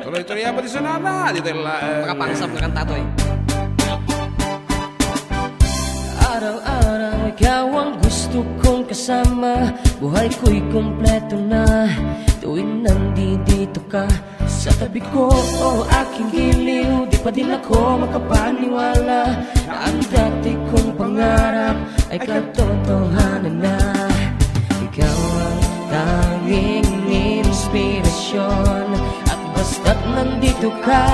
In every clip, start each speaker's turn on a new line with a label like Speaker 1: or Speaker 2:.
Speaker 1: Tuloy-tuloy apa di sonara dito
Speaker 2: makapangsap na kanta to eh. Araw-araw ikaw ang gusto kong kasama, buhay ko'y kompleto na tuwing nandito ka sa tabi ko. O aking giliw, di pa din ako makapaniwala na ang dati kong pangarap ay katotohanan na. Ikaw ang tanging inspirasyon, at basta't nandito ka,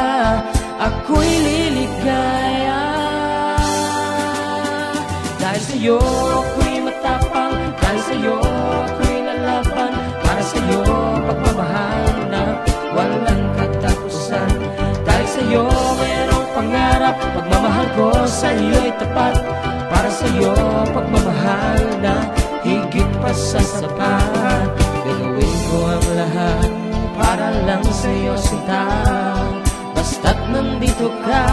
Speaker 2: ako'y liligaya. Dahil sa'yo ako'y matapang, dahil sa'yo ako'y lalaban, para sa'yo pagmamahal na walang katapusan. Dahil sa'yo mayroong pangarap, pagmamahal ko sa'yo'y tapat, para sa'yo pagmamahal na higit pa sa sapat. Gagawin ko ang lahat para lang sa'yo sinta, basta't nandito ka,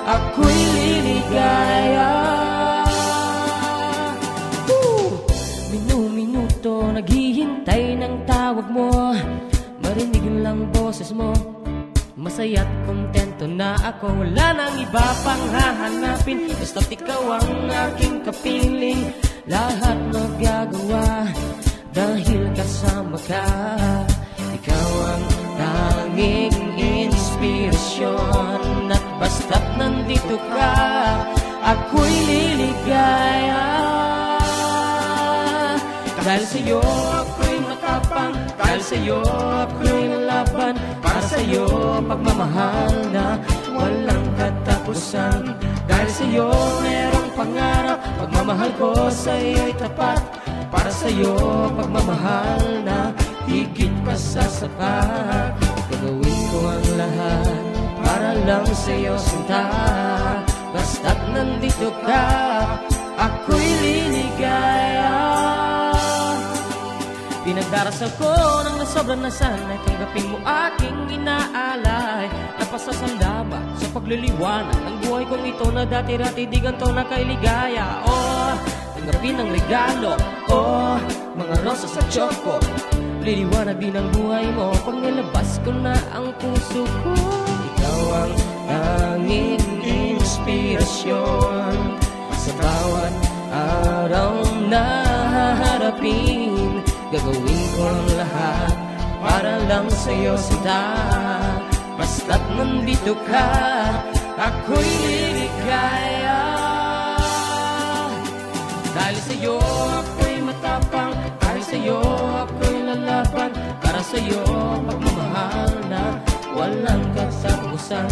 Speaker 2: ako'y liligaya. Minuto naghihintay ng tawag mo, marinig lang boses mo, masaya't kontento na ako. Wala nang iba pang hahanapin, basta't ikaw ang aking kapiling. Lahat magagawa dahil kasama ka. Ikaw ang tanging inspirasyon, at basta't nandito ka, ako'y liligaya. Dahil sa'yo ako'y matapang, dahil sa'yo ako'y lalaban, para sa'yo pagmamahal na walang katapusan. Dahil sa'yo mayroong pangarap, pagmamahal ko sa'yo'y tapat, para sa'yo pagmamahal na higit pa sa sapat. Gagawin ko ang lahat para lang sa'yo sinta, basta't nandito ka, ako'y liligaya. Pinagdarasal ko nang nasobran na sana'y tanggapin mo aking inaalay. Napasasanda ba sa pagliliwanag ng buhay kong ito na dati-rati di ganito na kailigaya. Oh, tanggapin ang regalo, oh, mga rosas at choco. Liliwanag din ang buhay mo pag nilabas ko na ang puso ko. Ikaw ang tanging inspirasyon sa bawat araw na haharapin. Gagawin ko ang lahat para lang sa'yo sinta, basta't nandito ka, ako'y liligaya. Dahil sa'yo ako'y matapang, dahil sa'yo ako'y lalaban, para sa'yo pagmamahal na walang katapusan.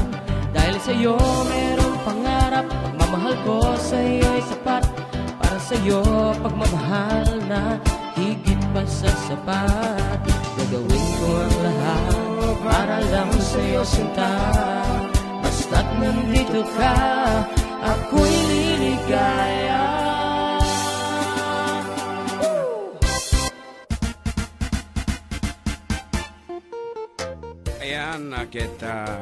Speaker 2: Dahil sa'yo mayroong pangarap, pagmamahal ko sa'yo'y sapat, para sa'yo pagmamahal na higit pa sa sapat. Gagawin ko ang lahat para lang sa'yo sinta, basta't nandito ka, ako'y liligaya.
Speaker 1: Ayan, kita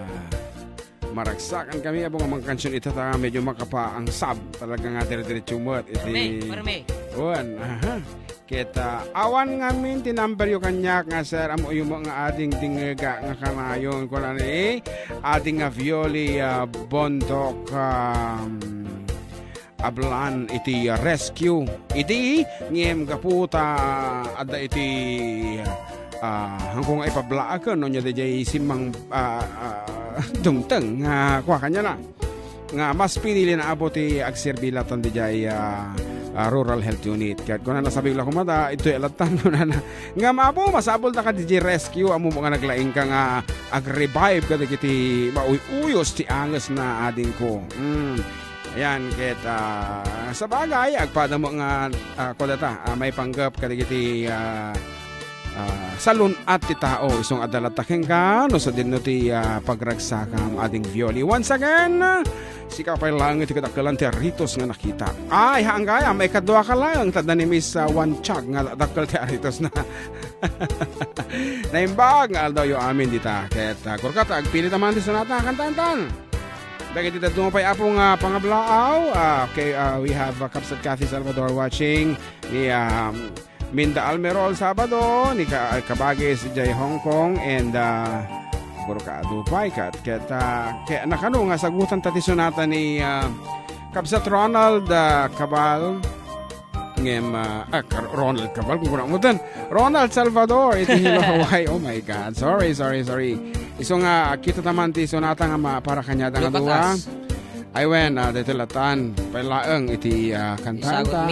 Speaker 1: maragsakan kami abong ang mga kansyon ito ta medyo makapa ang sab talaga nga dire-diretso mo iti
Speaker 2: Marme.
Speaker 1: Uwan, aha. Kita awan ngamin tinumber yung kanyak nga sir amo yung mga ading dingaga nga kanayon kung ano ading nga violi bondok ablan iti rescue iti ngem gaputa ada iti hangkong ay pablaag no nya DJ simang dumteng nga kwa kanya na nga mas pinili na abot ti agserbila ton DJ rural health unit kaya kung na nasabi ko kumata ito alatan na nga maabo masabol na ka DJ rescue amo mga naglaing ka nga ag-revive ka kiti mauyuyos ti anges na ading ko ayan kita sa bagay agpada mo nga kodata may panggap ka kiti salon at ti tao isong adalataking ka no sa din no ti pagragsakam ading violi once again si kapay lang iti kadakalan ti Aritos nga nakita ay hanggaya may kadwa ka lang tada ni Miss one chag nga dakal ti Aritos na naimbag nga aldaw yung amin dita ket kurkata agpilit naman ti sanata kantantan dagiti dito dumapay apong pangablaaw okay we have Kapsat Cathy Salvador watching ni Minda Almerol Sabado ni Kabagis Jay Hong Kong and puro ka adupay kat kaya nakano nga sagutan tati sonata ni Kabsat Ronald Cabal ngem Ronald Cabal kung kunamutan Ronald Salvador iti Hilo Hawaii. Oh my God, sorry iso nga kita taman ti sonata nga para kanya nga duwa ay wen detelatan palaeng iti kantanta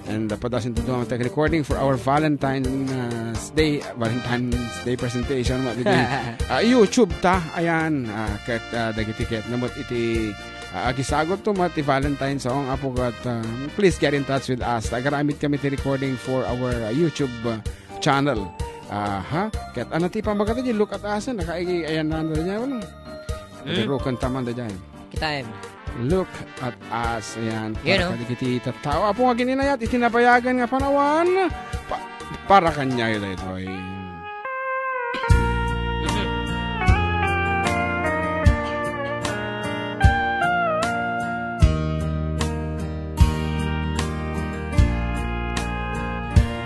Speaker 1: and padasin to ang tech recording for our Valentine's Day presentation YouTube ta ayan ket dagiti ket namot iti agisagot to mati Valentine song apo kat please get in touch with us. Tagaramit kami ti recording for our YouTube channel. Ket anati pa magata di look at us nakaigi ayan na niya wala. Pero kantaman da diyan. Kita look at us ayan para kiti tatawa apo nga gininayat itinapayagan nga panawan para kanya ito itoy.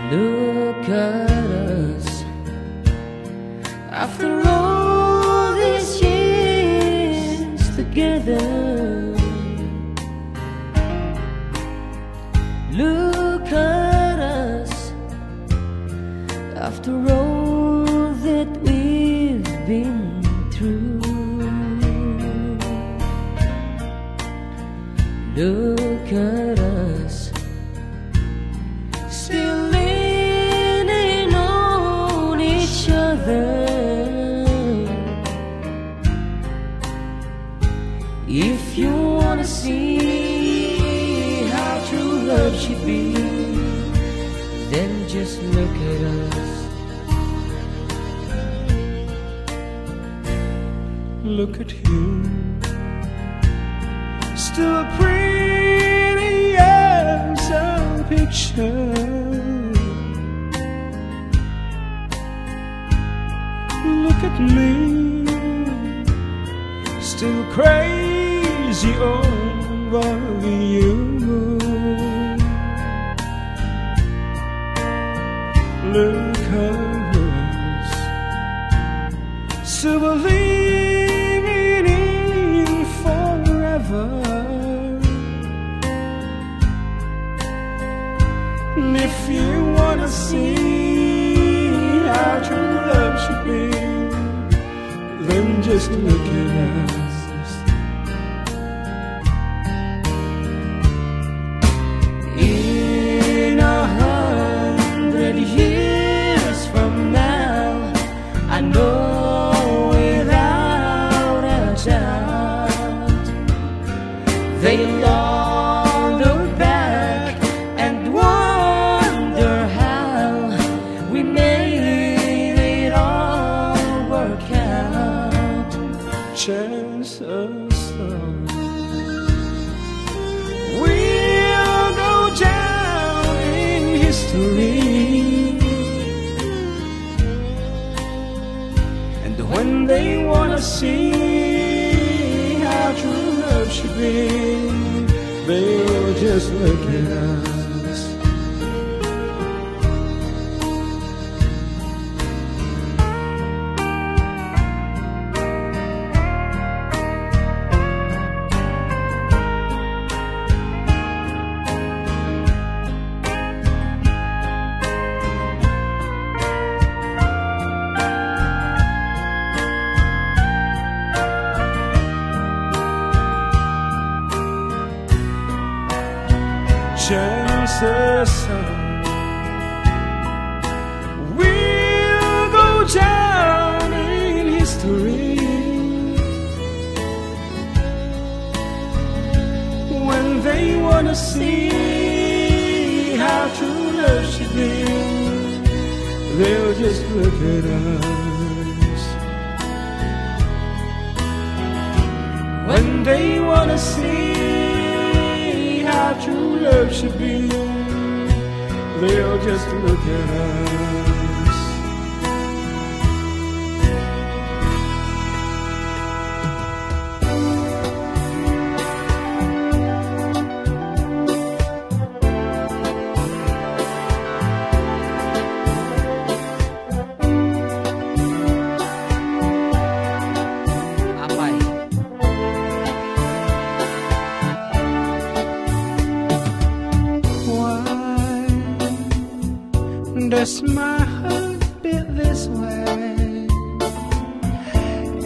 Speaker 2: Look at us after all these years together. Look at us after all that we've been through. Look at us still leaning on each other. If you wanna see how true love should be, then just look at us. Look at you, still pretty as a picture. Look at me, still crazy over you. Look at us, still believing in forever. And if you wanna see how true love should be, then just look at us. In 100 years from now, I know without a doubt they'll all look back and wonder how we made it all work out. Chances are we'll go down in history, and when they wanna see how true love should be, they'll just look at us. Chances are we'll go down in history when they wanna see how true love should be. They'll just look at us. When they wanna see how true love should be, they'll just look at us.
Speaker 3: Does my heart beat this way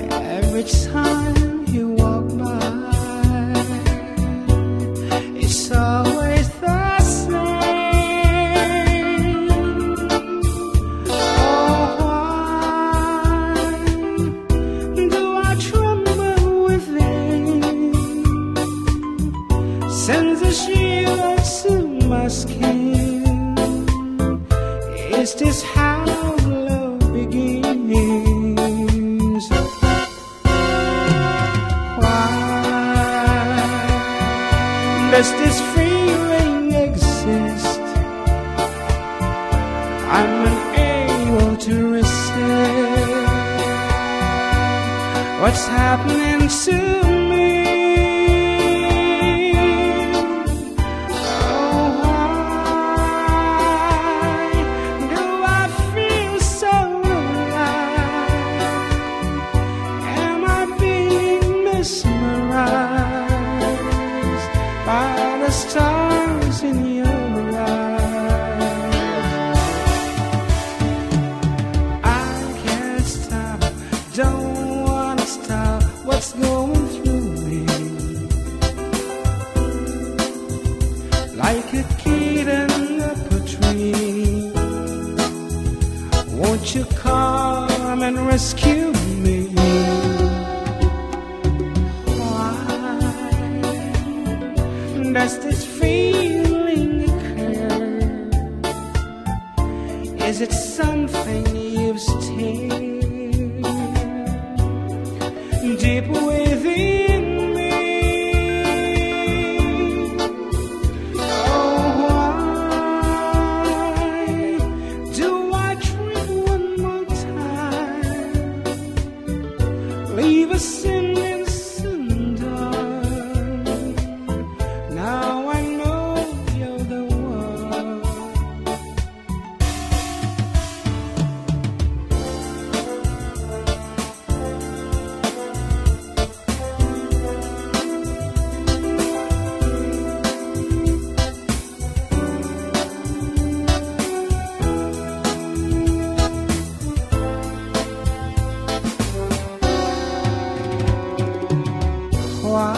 Speaker 3: every time you walk by? It's always the same. Oh, why do I tremble within? Sends a shiver to my skin. Is this how love begins? Why does this feeling exist? I'm unable to resist. What's happening to me? Stars in your eyes. I can't stop, don't wanna stop what's going through me. Like a kitten up a tree, won't you come and rescue me? Does this feeling occur? Is it something you've seen deep within me? Oh, why do I trip one more time? Leave us in cinder. Now I know you're the one. Why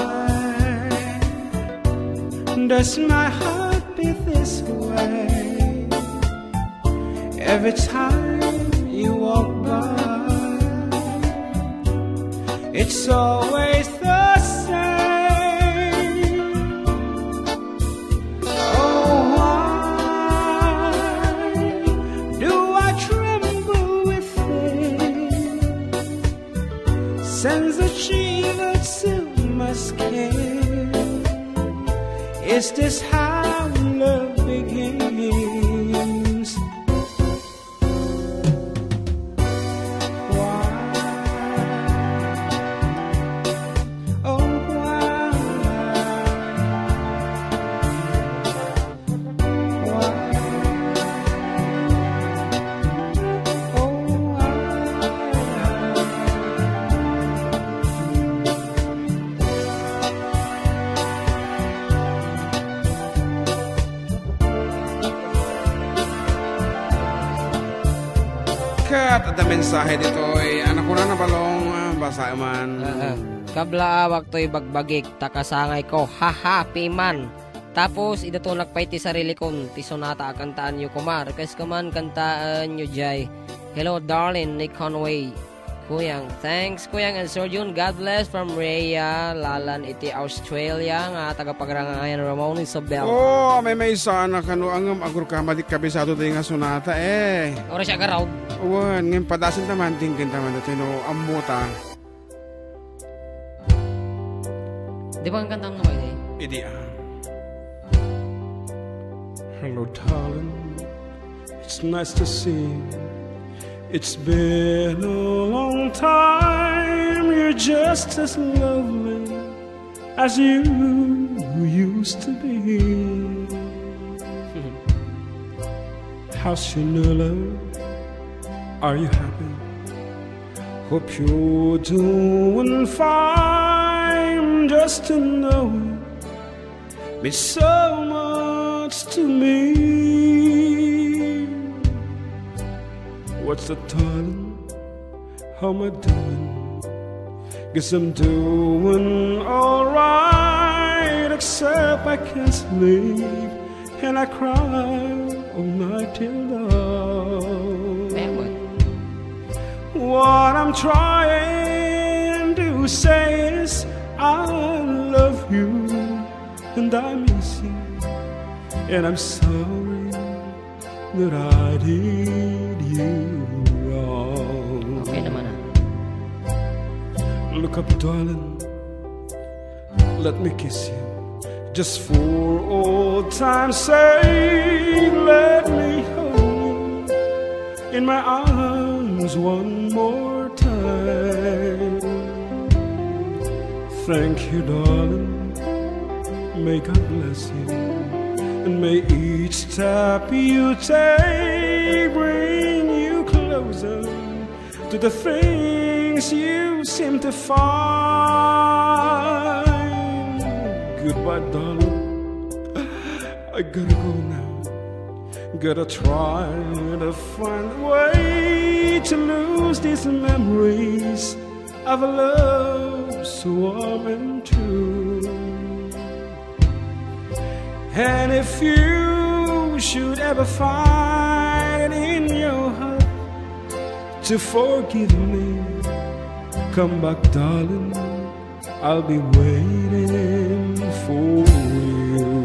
Speaker 3: does my heart beat this way every time you walk by? It's always the same. Oh, why do I tremble within? Sends a shiver to my skin. Is this how love begins? Why? Oh, why? Why? Oh, why?
Speaker 1: Kat at ang mensahe dito ay anak ko na balong basa man.
Speaker 2: Kablaawak to'y bagbagik, takasangay ko, haha, piman. Tapos, idatulak pa iti sarili kong, tisonata kantaan nyo kumar. Kas kaman kantaan nyo jay. Hello, darling, Nick Conway. Kuyang, thanks, Kuyang and Sir Jun. God bless from Rhea, Lalan, iti Australia, nga tagapagrangayan Ramon Isabel.
Speaker 1: Oh, may sana kanu ang agur ka madik kabisado tayo nga sunata eh.
Speaker 2: Ora siya garaw.
Speaker 1: Uwan, ngayon padasin taman, tingin taman ito no, amuta.
Speaker 2: Di ba ang kantang naman eh?
Speaker 1: Idi
Speaker 3: Hello, darling. It's nice to see you. It's been a long time. You're just as lovely as you used to be. How's your new love? Are you happy? Hope you're doing fine. Just to know it means so much to me. What's the darling? How am I doing? Guess I'm doing alright, except I can't sleep and I cry all night till dawn. What I'm trying to say is I love you and I miss you, and I'm sorry that I did you wrong.
Speaker 2: Okay naman ah.
Speaker 3: Look up, darling, let me kiss you. Just for old time's sake, let me hold you in my arms one more time. Thank you, darling, may God bless you, and may each step you take bring you closer to the things you seem to find. Goodbye, darling, I gotta go now. Gotta try to find a way to lose these memories of a love so warm and true. And if you should ever find it in your heart to forgive me, come back, darling, I'll be waiting for you.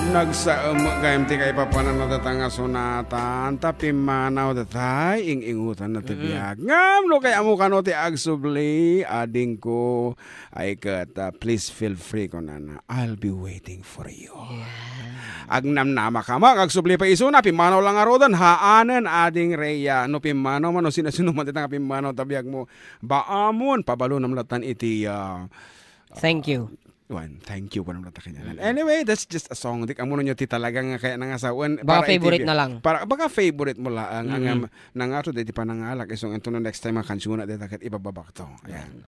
Speaker 1: Nagsaam kayam ti kay papanan na datanga sunatan tapi manaw datay ing-ingutan na tibiyag. Ngam no kay amo kano ti agsubli ading ko ay kat please feel free ko na I'll be waiting for you. Agnamnama ka mag agsubli pa iso na pimanaw lang arodan haanen ading Rhea no pimanaw man no sinasinuman titang pimanaw tabiyag mo baamon pabalo nam latan iti
Speaker 2: Thank you.
Speaker 1: Thank you po naman kanya. Anyway, that's just a song. Dik amo nyo ti talagang kaya nangasawan.
Speaker 2: Baka favorite na lang.
Speaker 1: Para baka favorite mo lang ang nangato di pa nangalak isong ento no next time ang kansyon na dito kat ibababak to. Ayan.